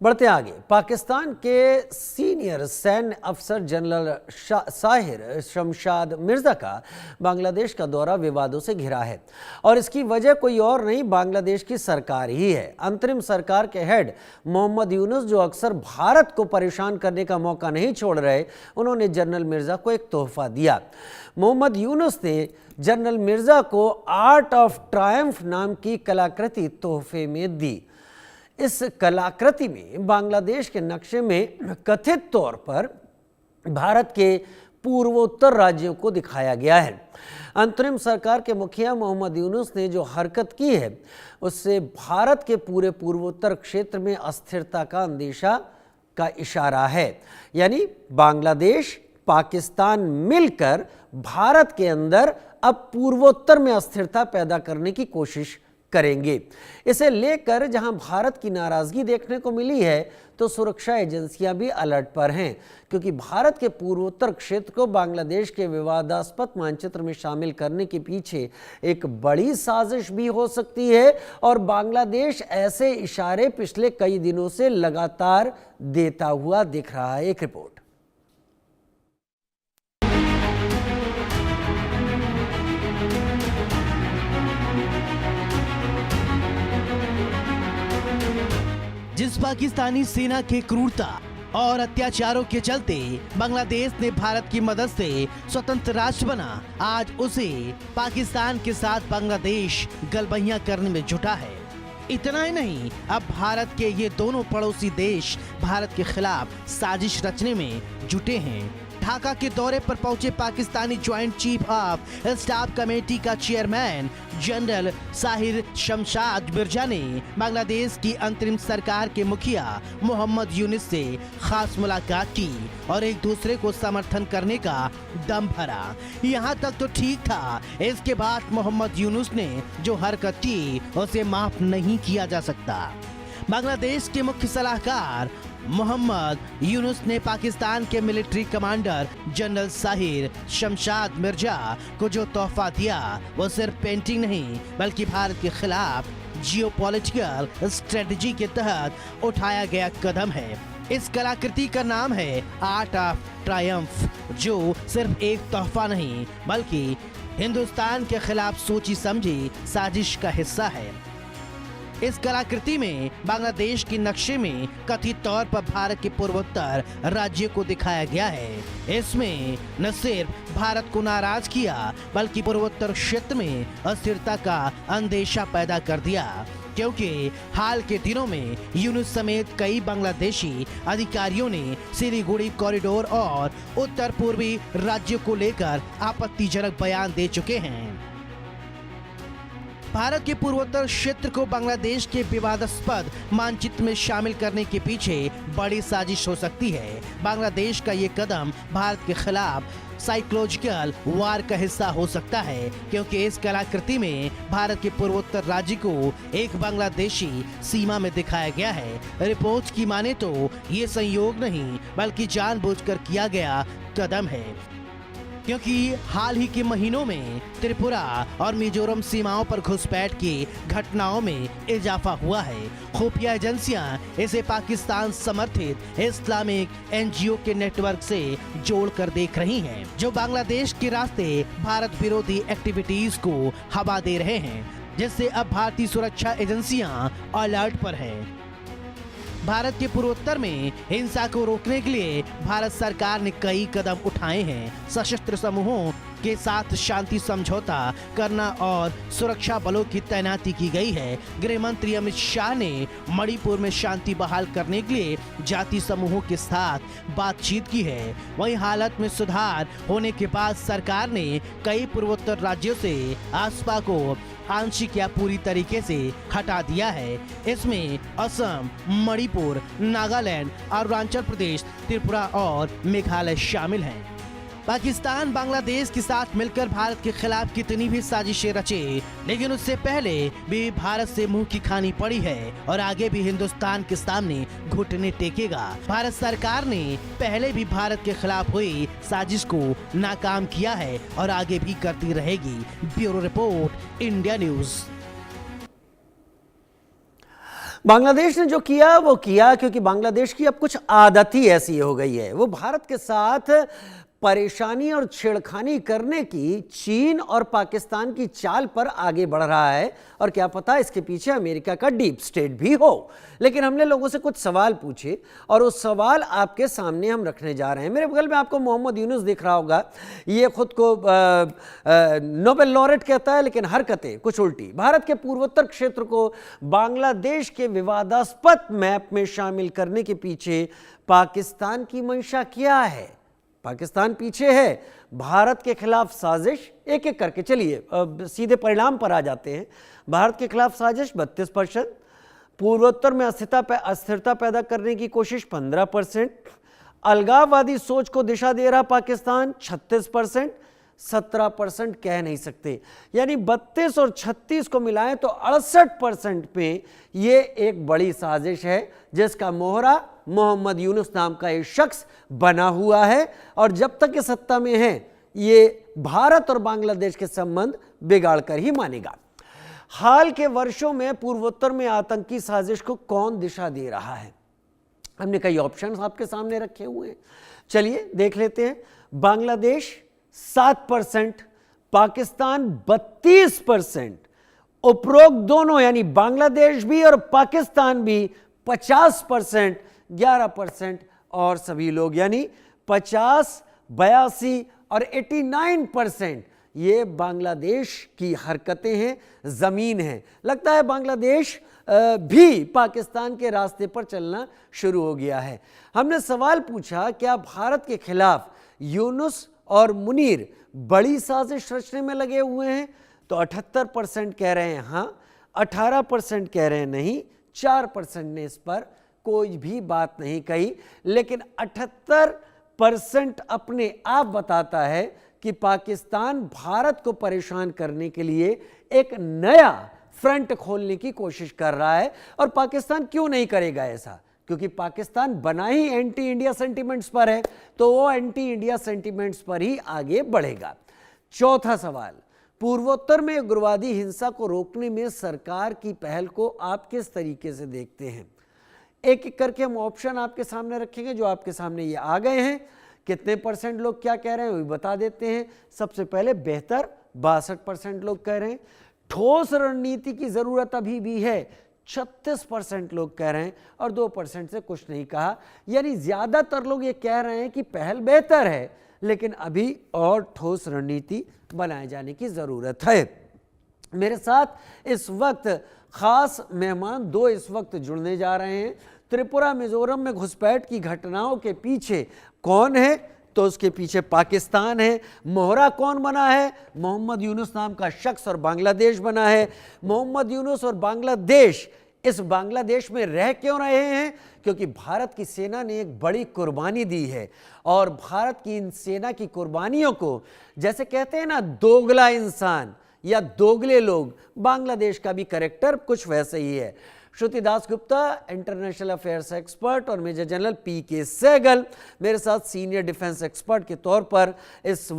बढ़ते आगे, पाकिस्तान के सीनियर सैन्य अफसर जनरल साहिर शमशाद मिर्जा का बांग्लादेश का दौरा विवादों से घिरा है और इसकी वजह कोई और नहीं, बांग्लादेश की सरकार ही है। अंतरिम सरकार के हेड मोहम्मद यूनुस, जो अक्सर भारत को परेशान करने का मौका नहीं छोड़ रहे, उन्होंने जनरल मिर्जा को एक तोहफा दिया। मोहम्मद यूनुस ने जनरल मिर्जा को आर्ट ऑफ ट्रायम्फ नाम की कलाकृति तोहफे में दी। इस कलाकृति में बांग्लादेश के नक्शे में कथित तौर पर भारत के पूर्वोत्तर राज्यों को दिखाया गया है। अंतरिम सरकार के मुखिया मोहम्मद यूनुस ने जो हरकत की है, उससे भारत के पूरे पूर्वोत्तर क्षेत्र में अस्थिरता का अंदेशा का इशारा है। यानी बांग्लादेश, पाकिस्तान मिलकर भारत के अंदर अब पूर्वोत्तर में अस्थिरता पैदा करने की कोशिश करेंगे। इसे लेकर जहां भारत की नाराजगी देखने को मिली है, तो सुरक्षा एजेंसियां भी अलर्ट पर हैं, क्योंकि भारत के पूर्वोत्तर क्षेत्र को बांग्लादेश के विवादास्पद मानचित्र में शामिल करने के पीछे एक बड़ी साजिश भी हो सकती है और बांग्लादेश ऐसे इशारे पिछले कई दिनों से लगातार देता हुआ दिख रहा है। एक रिपोर्ट। जिस पाकिस्तानी सेना के क्रूरता और अत्याचारों के चलते बांग्लादेश ने भारत की मदद से स्वतंत्र राष्ट्र बना, आज उसे पाकिस्तान के साथ बांग्लादेश गलबैया करने में जुटा है। इतना ही नहीं, अब भारत के ये दोनों पड़ोसी देश भारत के खिलाफ साजिश रचने में जुटे हैं। ढाका के दौरे पर पहुंचे Pakistani joint chief of staff committee का चेयरमैन जनरल साहिर शमशाद मिर्जा ने बांग्लादेश की अंतरिम सरकार के मुखिया मोहम्मद यूनुस से खास मुलाकात की और एक दूसरे को समर्थन करने का दम भरा। यहाँ तक तो ठीक था, इसके बाद मोहम्मद यूनुस ने जो हरकत की उसे माफ नहीं किया जा सकता। बांग्लादेश के मुख्य सलाहकार मोहम्मद यूनुस ने पाकिस्तान के military commander general Sahir Shamshad Mirza को जो तोहफा दिया, वो सिर्फ पेंटिंग नहीं बल्कि भारत के खिलाफ जियोपॉलिटिकल स्ट्रेटजी के तहत उठाया गया कदम है। इस कलाकृति का नाम है आर्ट ऑफ ट्रायम्फ, जो सिर्फ एक तोहफा नहीं बल्कि हिंदुस्तान के खिलाफ सोची समझी साजिश का हिस्सा है। इस कलाकृति में बांग्लादेश के नक्शे में कथित तौर पर भारत के पूर्वोत्तर राज्य को दिखाया गया है। इसमें न सिर्फ भारत को नाराज किया बल्कि पूर्वोत्तर क्षेत्र में अस्थिरता का अंदेशा पैदा कर दिया, क्योंकि हाल के दिनों में यूनुस समेत कई बांग्लादेशी अधिकारियों ने सिलीगुड़ी कॉरिडोर और उत्तर पूर्वी राज्यों को लेकर आपत्तिजनक बयान दे चुके हैं। भारत के पूर्वोत्तर क्षेत्र को बांग्लादेश के विवादास्पद मानचित्र में शामिल करने के पीछे बड़ी साजिश हो सकती है। बांग्लादेश का ये कदम भारत के खिलाफ साइकोलॉजिकल वार का हिस्सा हो सकता है, क्योंकि इस कलाकृति में भारत के पूर्वोत्तर राज्य को एक बांग्लादेशी सीमा में दिखाया गया है। रिपोर्ट की माने तो ये संयोग नहीं बल्कि जानबूझकर किया गया कदम है, क्योंकि हाल ही के महीनों में त्रिपुरा और मिजोरम सीमाओं पर घुसपैठ की घटनाओं में इजाफा हुआ है। खुफिया एजेंसियां इसे पाकिस्तान समर्थित इस्लामिक एनजीओ के नेटवर्क से जोड़कर देख रही हैं, जो बांग्लादेश के रास्ते भारत विरोधी एक्टिविटीज को हवा दे रहे हैं, जिससे अब भारतीय सुरक्षा एजेंसियां अलर्ट पर हैं। भारत के पूर्वोत्तर में हिंसा को रोकने के लिए भारत सरकार ने कई कदम उठाए हैं। सशस्त्र समूहों के साथ शांति समझौता करना और सुरक्षा बलों की तैनाती की गई है। गृह मंत्री अमित शाह ने मणिपुर में शांति बहाल करने के लिए जाति समूहों के साथ बातचीत की है। वहीं हालत में सुधार होने के बाद सरकार ने कई पूर्वोत्तर राज्यों से आसपा को आंशिक या पूरी तरीके से हटा दिया है। इसमें असम, मणिपुर, नागालैंड, अरुणाचल प्रदेश, त्रिपुरा और मेघालय शामिल हैं। पाकिस्तान बांग्लादेश के साथ मिलकर भारत के खिलाफ कितनी भी साजिशें रचे, लेकिन उससे पहले भी भारत से मुंह की खानी पड़ी है और आगे भी हिंदुस्तान के सामने घुटने टेकेगा। भारत सरकार ने पहले भी भारत के खिलाफ हुई साजिश को नाकाम किया है और आगे भी करती रहेगी। Bureau report, India news. Bangladesh ने जो किया वो किया क्योंकि बांग्लादेश की अब कुछ आदत ही ऐसी हो गई है। वो भारत के साथ परेशानी और छेड़खानी करने की चीन और पाकिस्तान की चाल पर आगे बढ़ रहा है, और क्या पता इसके पीछे अमेरिका का डीप स्टेट भी हो। लेकिन हमने लोगों से कुछ सवाल पूछे और वो सवाल आपके सामने हम रखने जा रहे हैं। मेरे बगल में आपको मोहम्मद यूनुस दिख रहा होगा। ये खुद को नोबेल लॉरेट कहता है, लेकिन हरकतें कुछ उल्टी। भारत के पूर्वोत्तर क्षेत्र को बांग्लादेश के विवादास्पद मैप में शामिल करने के पीछे पाकिस्तान की मंशा क्या है? पाकिस्तान पीछे है भारत के खिलाफ साजिश। एक एक करके चलिए सीधे परिणाम पर आ जाते हैं। भारत के खिलाफ साजिश 32%, पूर्वोत्तर में अस्थिरता पैदा करने की कोशिश 15%, अलगाववादी सोच को दिशा दे रहा पाकिस्तान 36%, 17% कह नहीं सकते। यानी 32 और 36 को मिलाएं तो 68% पे ये एक बड़ी साजिश है, जिसका मोहरा मोहम्मद यूनुस नाम का एक शख्स बना हुआ है। और जब तक ये सत्ता में है, ये भारत और बांग्लादेश के संबंध बिगाड़ कर ही मानेगा। हाल के वर्षों में पूर्वोत्तर में आतंकी साजिश को कौन दिशा दे रहा है? हमने कई ऑप्शंस आपके सामने रखे हुए हैं, चलिए देख लेते हैं। बांग्लादेश 7%, पाकिस्तान 32%, उपरोक्त दोनों यानी बांग्लादेश भी और पाकिस्तान भी 50%, 11% और सभी लोग यानी 50, 82 और 89% ये बांग्लादेश की हरकतें हैं, जमीन है। लगता है बांग्लादेश भी पाकिस्तान के रास्ते पर चलना शुरू हो गया है। हमने सवाल पूछा, क्या भारत के खिलाफ यूनुस और मुनीर बड़ी साजिश रचने में लगे हुए हैं? तो 78% कह रहे हैं हाँ, 18% कह रहे हैं नहीं, 4% ने इस पर कोई भी बात नहीं कही। लेकिन 78% अपने आप बताता है कि पाकिस्तान भारत को परेशान करने के लिए एक नया फ्रंट खोलने की कोशिश कर रहा है। और पाकिस्तान क्यों नहीं करेगा ऐसा? क्योंकि पाकिस्तान बना ही एंटी इंडिया सेंटिमेंट्स पर है, तो वो एंटी इंडिया सेंटिमेंट्स पर ही आगे बढ़ेगा। चौथा सवाल, पूर्वोत्तर में उग्रवादी हिंसा को रोकने में सरकार की पहल को आप किस तरीके से देखते हैं? एक एक करके हम ऑप्शन आपके सामने रखेंगे, जो आपके सामने ये आ गए हैं। कितने % लोग क्या कह रहे हैं वो भी बता देते हैं। सबसे पहले बेहतर 62% लोग कह रहे हैं। ठोस रणनीति की जरूरत अभी भी है, 36% लोग कह रहे हैं, और 2% से कुछ नहीं कहा। यानी ज्यादातर लोग ये कह रहे हैं कि पहल बेहतर है, लेकिन अभी और ठोस रणनीति बनाए जाने की जरूरत है। मेरे साथ इस वक्त खास मेहमान 2 इस वक्त जुड़ने जा रहे हैं। त्रिपुरा मिजोरम में घुसपैठ की घटनाओं के पीछे कौन है? तो उसके पीछे पाकिस्तान है। मोहरा कौन बना है? मोहम्मद यूनुस नाम का शख्स और बांग्लादेश बना है। मोहम्मद यूनुस और बांग्लादेश इस बांग्लादेश में रह क्यों रहे हैं? क्योंकि भारत की सेना ने एक बड़ी कुर्बानी दी है, और भारत की इन सेना की कुर्बानियों को, जैसे कहते हैं ना दोगला इंसान या दोगले लोग, बांग्लादेश का भी कैरेक्टर कुछ वैसे ही है। श्रुति दासगुप्ता इंटरनेशनल अफेयर्स एक्सपर्ट और मेजर जनरल PK सहगल मेरे साथ सीनियर डिफेंस एक्सपर्ट के तौर पर इस